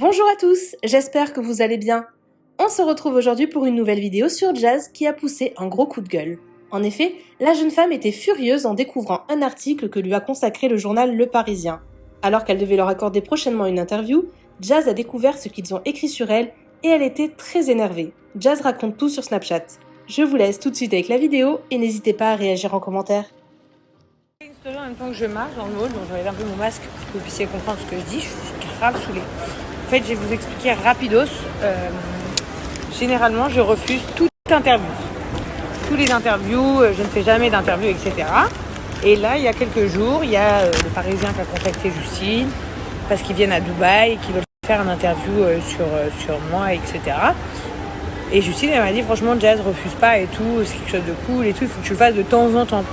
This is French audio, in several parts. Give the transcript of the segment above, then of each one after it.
Bonjour à tous, j'espère que vous allez bien. On se retrouve aujourd'hui pour une nouvelle vidéo sur Jazz qui a poussé un gros coup de gueule. En effet, la jeune femme était furieuse en découvrant un article que lui a consacré le journal Le Parisien. Alors qu'elle devait leur accorder prochainement une interview, Jazz a découvert ce qu'ils ont écrit sur elle et elle était très énervée. Jazz raconte tout sur Snapchat. Je vous laisse tout de suite avec la vidéo et n'hésitez pas à réagir en commentaire. Une story en même temps que je marche dans le hall, donc j'enlève un peu mon masque pour que vous puissiez comprendre ce que je dis. Je suis grave saoulée. En fait, je vais vous expliquer rapidos. Généralement, je refuse toute interview. Tous les interviews, je ne fais jamais d'interview, etc. Et là, il y a quelques jours, il y a le Parisien qui a contacté Justine parce qu'ils viennent à Dubaï et qu'ils veulent faire une interview sur moi, etc. Et Justine, elle m'a dit, franchement, Jazz, refuse pas et tout, c'est quelque chose de cool et tout, il faut que tu le fasses de temps en temps.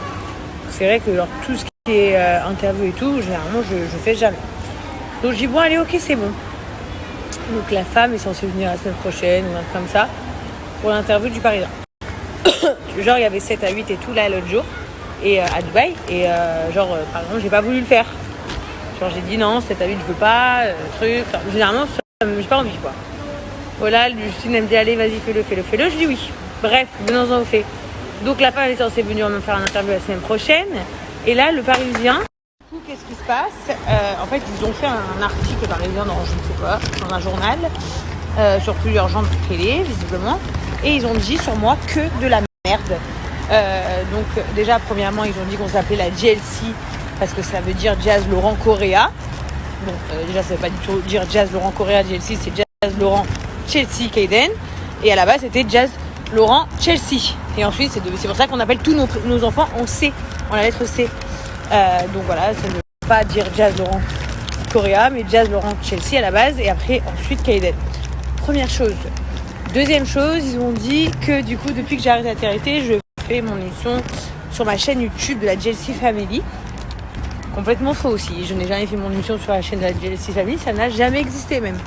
C'est vrai que tout ce qui est interview et tout, généralement, je fais jamais. Donc, je dis, bon, allez, ok, c'est bon. Donc, la femme est censée venir la semaine prochaine ou un truc comme ça pour l'interview du Parisien. Genre, il y avait 7 à 8 et tout, là, l'autre jour, et à Dubaï. Et par exemple, j'ai pas voulu le faire. Genre, j'ai dit non, 7 à 8, je veux pas, truc. Enfin, généralement, j'ai pas envie, quoi. Voilà, Justine, elle me dit, allez, vas-y, fais-le. Je dis oui. Bref, venons-en au fait. Donc, la femme est censée venir me faire une interview la semaine prochaine. Et là, le Parisien, du coup, qu'est-ce qui se passe ? En fait, ils ont fait un article Parisien dans, je ne sais quoi, dans un journal, sur plusieurs gens de télé, visiblement. Et ils ont dit sur moi que de la merde. Donc, déjà, premièrement, ils ont dit qu'on s'appelait la JLC parce que ça veut dire Jazz Laurent Correa. Bon, déjà, ça ne veut pas du tout dire Jazz Laurent Correa, JLC, c'est Jazz Laurent Chelsea Kayden. Et à la base, c'était Jazz Laurent Chelsea. Et ensuite, c'est pour ça qu'on appelle tous nos enfants en C, en la lettre C. Donc voilà, ça ne veut pas dire Jazz Laurent Correa, mais Jazz Laurent Chelsea à la base. Et après, ensuite, Kayden. Première chose. Deuxième chose, ils ont dit que du coup, depuis que j'ai arrêté la télé, je fais mon émission sur ma chaîne YouTube de la JLC Family. Complètement faux aussi. Je n'ai jamais fait mon émission sur la chaîne de la JLC Family. Ça n'a jamais existé même.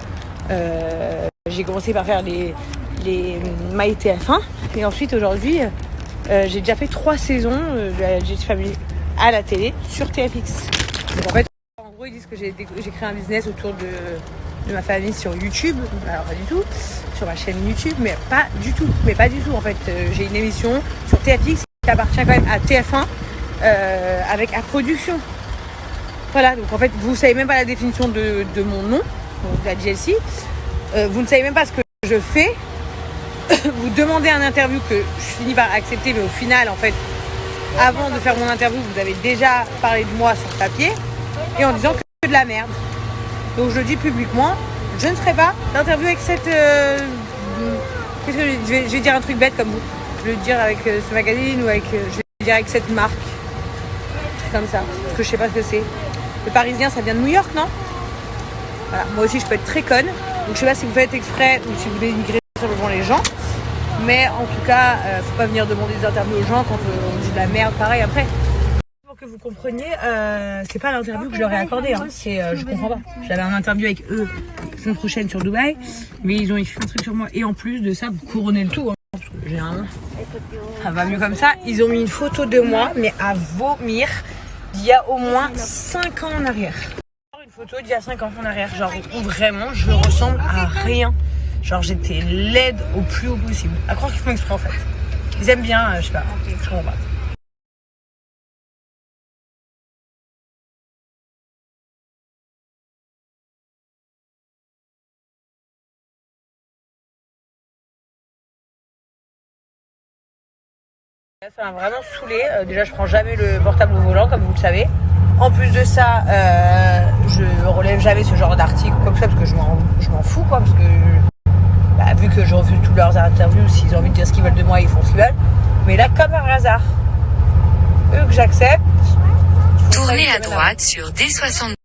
J'ai commencé par faire les MyTF1. Et ensuite, aujourd'hui, j'ai déjà fait 3 saisons de la JLC Family à la télé sur TFX. Donc en fait, en gros, ils disent que j'ai créé un business autour de ma famille sur YouTube. Alors pas du tout. Sur ma chaîne YouTube, mais pas du tout. En fait, j'ai une émission sur TFX qui appartient quand même à TF1 avec la production. Voilà, donc en fait, vous ne savez même pas la définition de mon nom, donc de la JLC. Vous ne savez même pas ce que je fais. Vous demandez un interview que je finis par accepter, mais au final, en fait, avant de faire mon interview, vous avez déjà parlé de moi sur papier et en disant que de la merde. Donc je le dis publiquement, je ne ferai pas d'interview avec cette... Qu'est-ce que je vais dire un truc bête comme vous. Je vais le dire avec ce magazine ou avec... je vais le dire avec cette marque. Comme ça. Parce que je sais pas ce que c'est. Le Parisien, ça vient de New York, non ? Voilà. Moi aussi, je peux être très conne. Donc je sais pas si vous faites exprès ou si vous dénigrez simplement les gens. Mais en tout cas, faut pas venir demander des interviews aux gens quand on dit de la merde pareil après. Pour que vous compreniez, c'est pas l'interview que je leur ai accordée. Hein. Je comprends pas. J'avais un interview avec eux la semaine prochaine sur Dubaï, mais ils ont écrit un truc sur moi. Et en plus de ça, vous couronnez le tout. Hein, parce que généralement, ça va mieux comme ça. Ils ont mis une photo de moi, mais à vomir, d'il y a au moins 5 ans en arrière. Une photo d'il y a 5 ans en arrière, genre où vraiment je ressemble à rien. Genre j'étais laide au plus haut possible. À croire qu'ils font exprès en fait. Ils aiment bien, je sais pas, je comprends pas. Ça m'a vraiment saoulée. Déjà, je prends jamais le portable au volant, comme vous le savez. En plus de ça, je relève jamais ce genre d'article ou quoi que ce soit parce que je m'en fous, quoi. Parce que vu que je refuse toutes leurs interviews, s'ils ont envie de dire ce qu'ils veulent de moi, ils font ce qu'ils veulent. Mais là, comme par hasard, eux que j'accepte. Tournez à droite sur D60.